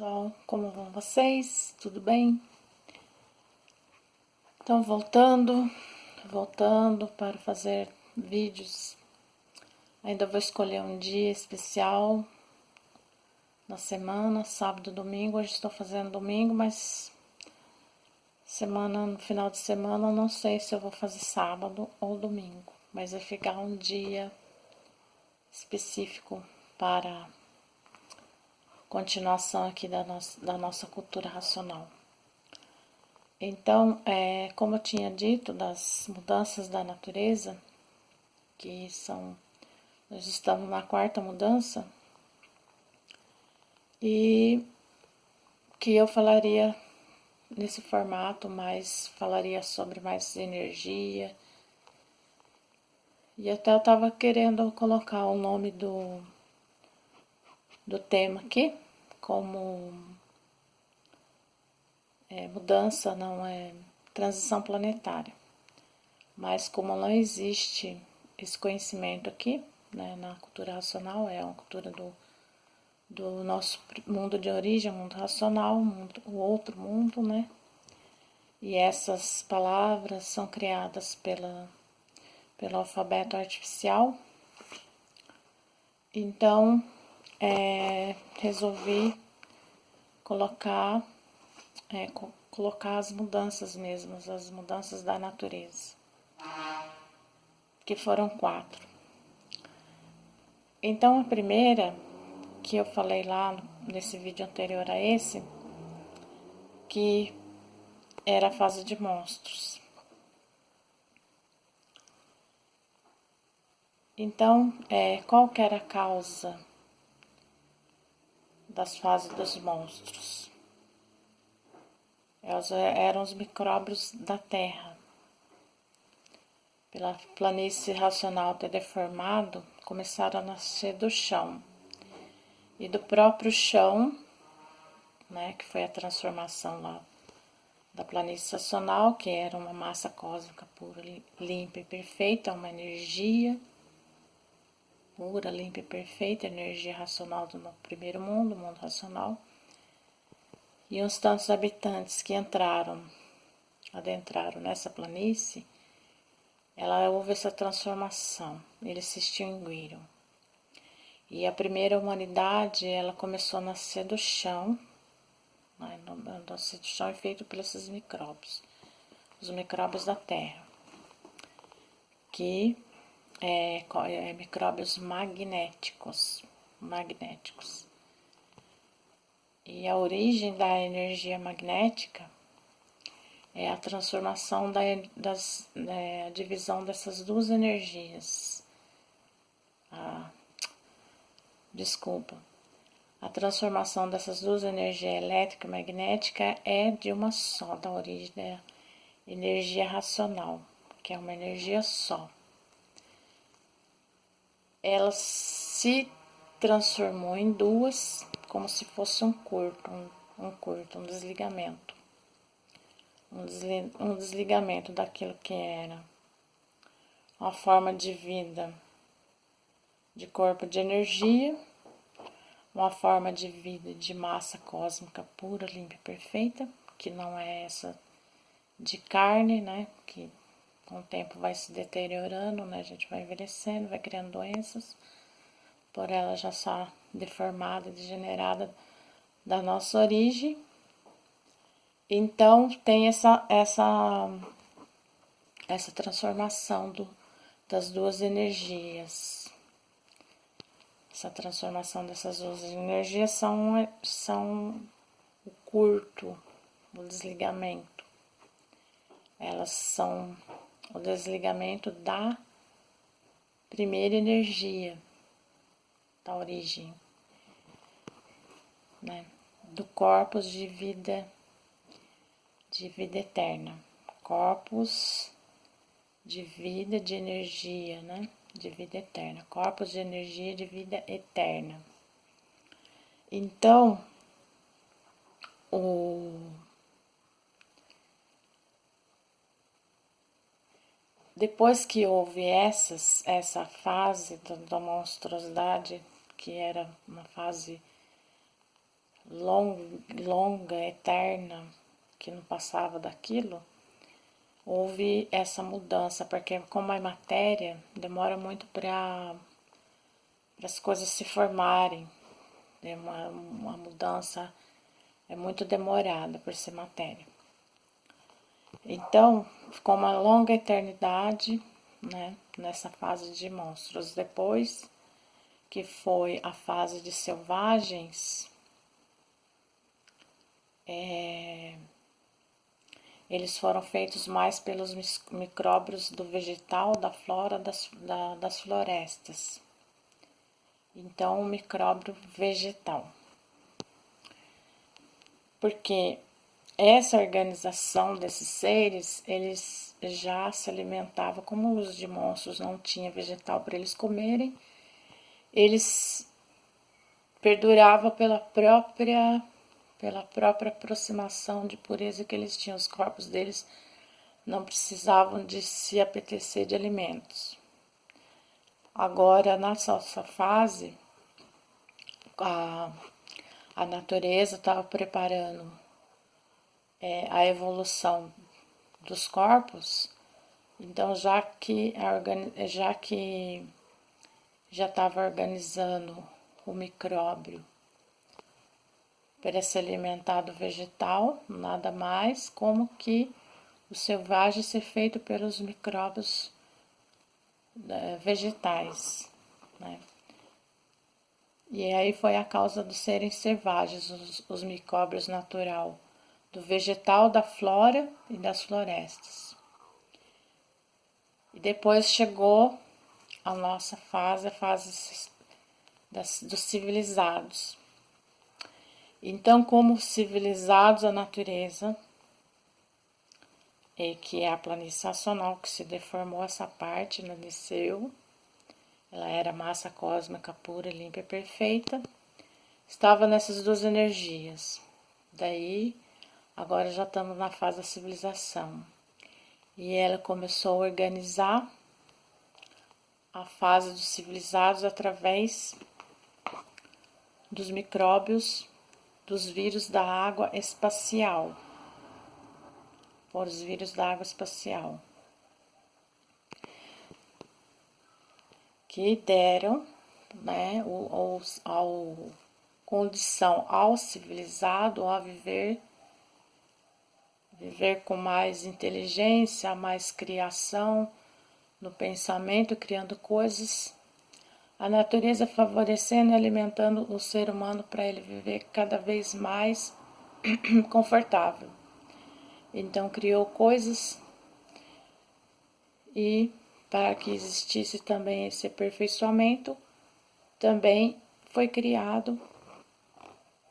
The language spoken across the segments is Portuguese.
Pessoal, como vão vocês? Tudo bem? Então, voltando para fazer vídeos. Ainda vou escolher um dia especial na semana, sábado, domingo. Hoje estou fazendo domingo, mas no final de semana, não sei se eu vou fazer sábado ou domingo. Mas vai ficar um dia específico para continuação aqui da nossa cultura racional. Então, como eu tinha dito, das mudanças da natureza, nós estamos na quarta mudança, e que eu falaria nesse formato, falaria sobre mais energia, e até eu estava querendo colocar o nome do tema aqui, como mudança, não é transição planetária. Mas como não existe esse conhecimento aqui, né, na cultura racional, é uma cultura do nosso mundo de origem, mundo racional, o outro mundo, né? E essas palavras são criadas pelo alfabeto artificial. Então, resolvi colocar as mudanças mesmas, as mudanças da natureza, que foram 4. Então, a primeira, que eu falei lá nesse vídeo anterior a esse, que era a fase de monstros. Então, qual que era a causa das fases dos monstros? Eram os micróbios da Terra. Pela planície racional ter deformado, começaram a nascer do chão. E do próprio chão, né, que foi a transformação lá da planície racional, que era uma massa cósmica pura, limpa e perfeita, uma energia pura, limpa e perfeita, energia racional do primeiro mundo, mundo racional. E uns tantos habitantes que adentraram nessa planície, houve essa transformação, eles se extinguiram. E a primeira humanidade, ela começou a nascer do chão, né? Nascer do chão é feito por esses micróbios, os micróbios da Terra, que micróbios magnéticos. E a origem da energia magnética é a transformação a divisão dessas duas energias. A transformação dessas duas energias elétrica e magnética é de uma só, da origem da energia racional, que é uma energia só. Ela se transformou em duas, como se fosse um desligamento. Um desligamento daquilo que era uma forma de vida, de corpo de energia, uma forma de vida de massa cósmica pura, limpa e perfeita, que não é essa de carne, né, que com o tempo vai se deteriorando, né, a gente vai envelhecendo, vai criando doenças, por ela já está deformada, degenerada da nossa origem. Então, tem essa transformação das duas energias. Essa transformação dessas duas energias são o curto, o desligamento. Elas são o desligamento da primeira energia, da origem, né? Do corpus de vida eterna. Corpus de vida, de energia, né? De vida eterna. Corpus de energia de vida eterna. Então, depois que houve essa fase da monstruosidade, que era uma fase longa, eterna, que não passava daquilo, houve essa mudança, porque como é matéria, demora muito para as coisas se formarem. É uma mudança é muito demorada por ser matéria. Então, ficou uma longa eternidade, né, nessa fase de monstros. Depois, que foi a fase de selvagens, eles foram feitos mais pelos micróbios do vegetal, da flora, das florestas. Então, o micróbio vegetal. Porque essa organização desses seres, eles já se alimentavam, como os de monstros não tinha vegetal para eles comerem, eles perduravam pela própria aproximação de pureza que eles tinham. Os corpos deles não precisavam de se apetecer de alimentos. Agora, na nossa fase, a natureza estava preparando a evolução dos corpos, então já que já estava organizando o micróbio para se alimentar do vegetal, nada mais como que o selvagem ser feito pelos micróbios vegetais, né? E aí foi a causa dos serem selvagens, os micróbios natural do vegetal, da flora e das florestas. E depois chegou a nossa fase, a fase dos civilizados. Então, como civilizados, a natureza, que é a planície acional, que se deformou essa parte, não desceu, ela era massa cósmica pura, limpa e perfeita, estava nessas duas energias. Daí, agora já estamos na fase da civilização. E ela começou a organizar a fase dos civilizados através dos micróbios, dos vírus da água espacial. Por os vírus da água espacial. Que deram, né, condição ao civilizado a viver com mais inteligência, mais criação no pensamento, criando coisas, a natureza favorecendo e alimentando o ser humano para ele viver cada vez mais confortável. Então criou coisas e para que existisse também esse aperfeiçoamento, também foi criado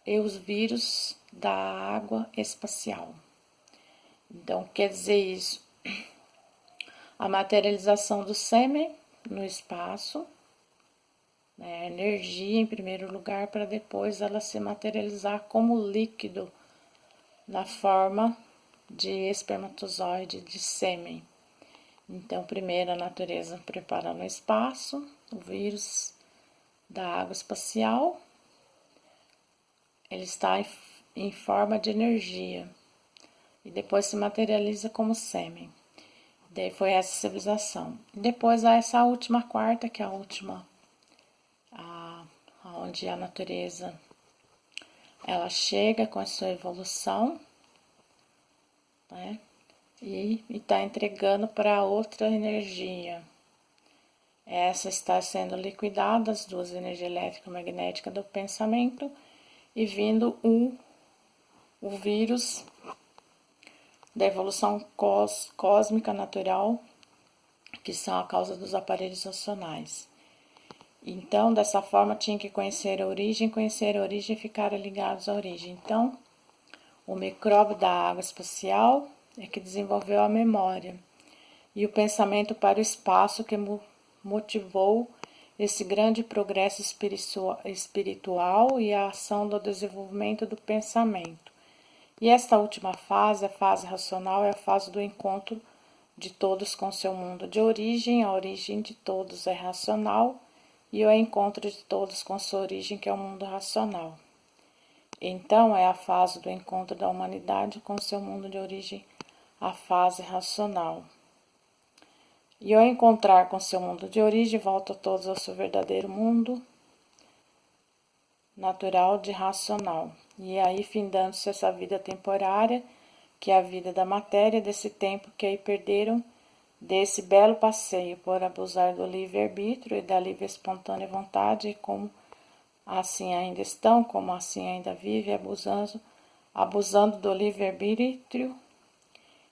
os vírus da água espacial. Então, quer dizer isso, a materialização do sêmen no espaço, né, energia em primeiro lugar, para depois ela se materializar como líquido na forma de espermatozoide, de sêmen. Então, primeiro a natureza prepara no espaço o vírus da água espacial, ele está em forma de energia e depois se materializa como sêmen. Daí foi essa civilização. Depois há essa última quarta, que é a última, onde a natureza ela chega com a sua evolução, né? E está entregando para outra energia. Essa está sendo liquidada, as duas energias elétrica e magnética do pensamento, e vindo o vírus da evolução cósmica natural, que são a causa dos aparelhos racionais. Então, dessa forma, tinha que conhecer a origem e ficar ligados à origem. Então, o micróbio da água espacial é que desenvolveu a memória e o pensamento para o espaço que motivou esse grande progresso espiritual e a ação do desenvolvimento do pensamento. E esta última fase, a fase racional, é a fase do encontro de todos com seu mundo de origem. A origem de todos é racional e o encontro de todos com sua origem, que é o mundo racional. Então, é a fase do encontro da humanidade com seu mundo de origem, a fase racional. E ao encontrar com seu mundo de origem, volta todos ao seu verdadeiro mundo natural de racional. E aí, findando-se essa vida temporária, que é a vida da matéria, desse tempo que aí perderam, desse belo passeio por abusar do livre-arbítrio e da livre espontânea vontade, como assim ainda estão, como assim ainda vivem, abusando do livre-arbítrio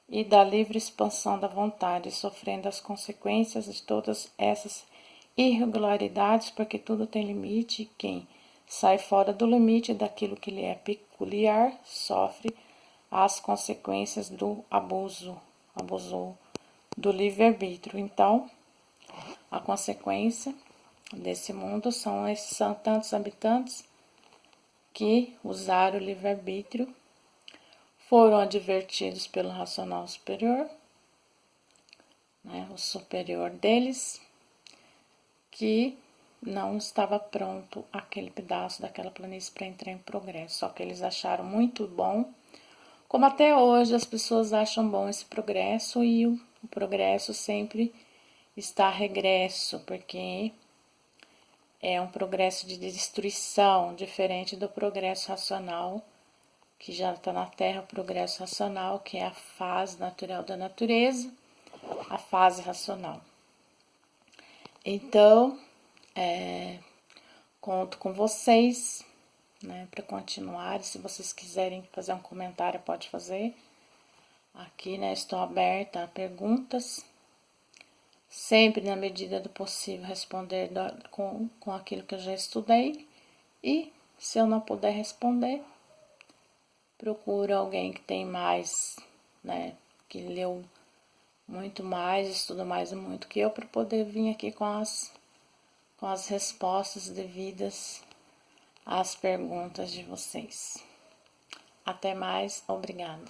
e da livre expansão da vontade, sofrendo as consequências de todas essas irregularidades, porque tudo tem limite, e quem sai fora do limite daquilo que lhe é peculiar sofre as consequências do abuso do livre-arbítrio. Então, a consequência desse mundo são tantos habitantes que usaram o livre-arbítrio, foram advertidos pelo racional superior, o superior deles, que não estava pronto aquele pedaço daquela planície para entrar em progresso. Só que eles acharam muito bom, como até hoje as pessoas acham bom esse progresso, e o progresso sempre está a regresso, porque é um progresso de destruição, diferente do progresso racional, que já está na Terra, o progresso racional, que é a fase natural da natureza, a fase racional. Então, conto com vocês, para continuar. Se vocês quiserem fazer um comentário, pode fazer. Aqui, estou aberta a perguntas. Sempre, na medida do possível, responder com aquilo que eu já estudei. E, se eu não puder responder, procuro alguém que tem mais, que leu muito mais, estuda mais muito que eu, para poder vir aqui com as respostas devidas às perguntas de vocês. Até mais, obrigada.